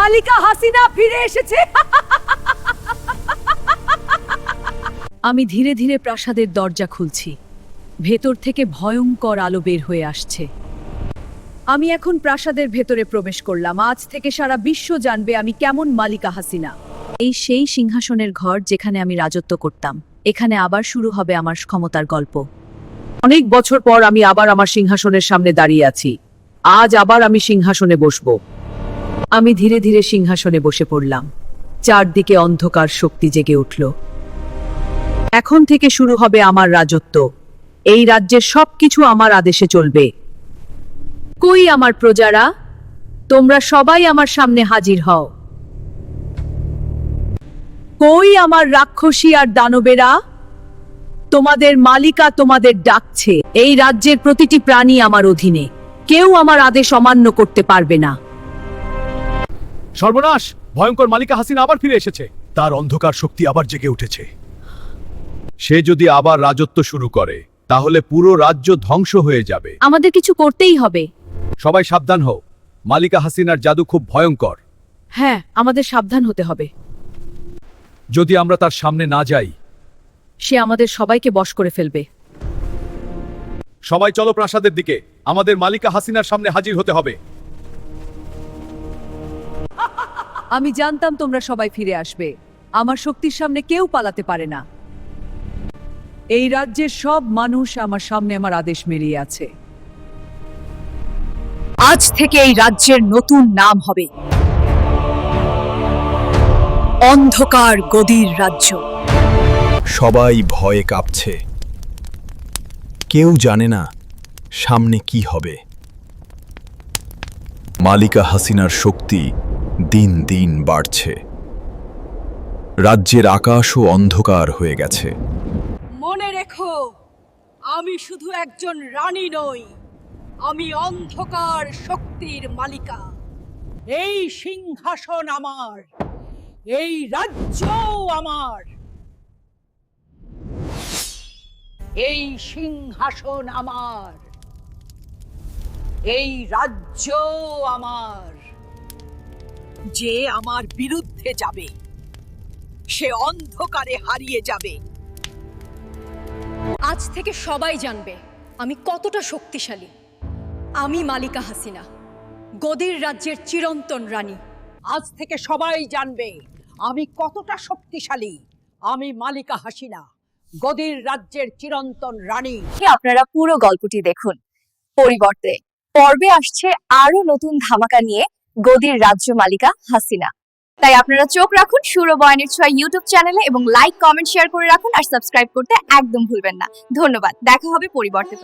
মালিকা হাসিনা ফিরে এসেছে। আমি ধীরে ধীরে প্রাসাদের দরজা খুলছি। ভেতর থেকে ভয়ঙ্কর আলো বের হয়ে আসছে। আমি এখন প্রাসাদের ভেতরে প্রবেশ করলাম। আজ থেকে সারা বিশ্ব জানবে আমি কেমন মালিকা হাসিনা। এই সেই সিংহাসনের ঘর যেখানে আমি রাজত্ব করতাম। এখানে আবার শুরু হবে আমার ক্ষমতার গল্প। অনেক বছর পর আমি আবার আমার সিংহাসনের সামনে দাঁড়িয়ে আছি। আজ আবার আমি সিংহাসনে বসবো। আমি ধীরে ধীরে সিংহাসনে বসে পড়লাম। চারদিকে অন্ধকার শক্তি জেগে উঠল। এখন থেকে শুরু হবে আমার রাজত্ব। এই রাজ্যের সবকিছু আমার আদেশে চলবে। কই আমার প্রজারা, তোমরা সবাই আমার সামনে হাজির হও। কই আমার রাক্ষসী আর দানবেরা, তোমাদের মালিকা তোমাদের ডাকছে। এই রাজ্যের প্রতিটি প্রাণী আমার অধীনে। কেউ আমার আদেশ অমান্য করতে পারবে না। সর্বনাশ! ভয়ঙ্কর মালিকা হাসিনা আবার ফিরে এসেছে। তার অন্ধকার শক্তি আবার জেগে উঠেছে। সে যদি আবার রাজত্ব শুরু করে তাহলে পুরো রাজ্য ধ্বংস হয়ে যাবে। আমাদের কিছু করতেই হবে। সবাই সাবধান হও। মালিকা হাসিনার জাদু খুব ভয়ঙ্কর। হ্যাঁ, আমাদের সাবধান হতে হবে। যদি আমরা তার সামনে না যাই, সে আমাদের সবাইকে বশ করে ফেলবে। সবাই চলো প্রাসাদের দিকে। আমাদের মালিকা হাসিনার সামনে হাজির হতে হবে। আমি জানতাম তোমরা সবাই ফিরে আসবে। আমার শক্তির সামনে কেউ পালাতে পারে না। এই রাজ্যের সব মানুষ আমার সামনে আমার আদেশ মেরিয়ে আছে। আজ থেকে এই রাজ্যের নতুন নাম হবে অন্ধকার গদির রাজ্য। সবাই ভয়ে কাঁপছে। কেউ জানে না সামনে কি হবে। মালিকা হাসিনার শক্তি দিন দিন বাড়ছে। রাজ্যের আকাশও অন্ধকার হয়ে গেছে। মনে রেখো, আমি শুধু একজন রানী নই, আমি অন্ধকার শক্তির মালিকা। এই সিংহাসন আমার, এই রাজ্যও আমার। এই সিংহাসন আমার, এই রাজ্যও আমার। যে আমার বিরুদ্ধে যাবে সে অন্ধকারে হারিয়ে যাবে। আজ থেকে সবাই জানবে আমি কতটা শক্তিশালী। আমি মালিকা হাসিনা, গদির রাজ্যের চিরন্তন রানী। আজ থেকে সবাই জানবে আমি কতটা শক্তিশালী। আমি মালিকা হাসিনা, গদির রাজ্যের চিরন্তন রানী। আপনারা পুরো গল্পটি দেখুন। পরিবর্তে পর্বে আসছে আরো নতুন ধামাকা নিয়ে গদির রাজ্য মালিকা হাসিনা। তাই আপনারা চোখ রাখুন সুর ও বয়ানের ছোঁয়া ইউটিউব চ্যানেলে এবং লাইক, কমেন্ট, শেয়ার করে রাখুন আর সাবস্ক্রাইব করতে একদম ভুলবেন না। ধন্যবাদ। দেখা হবে পরিবর্তে।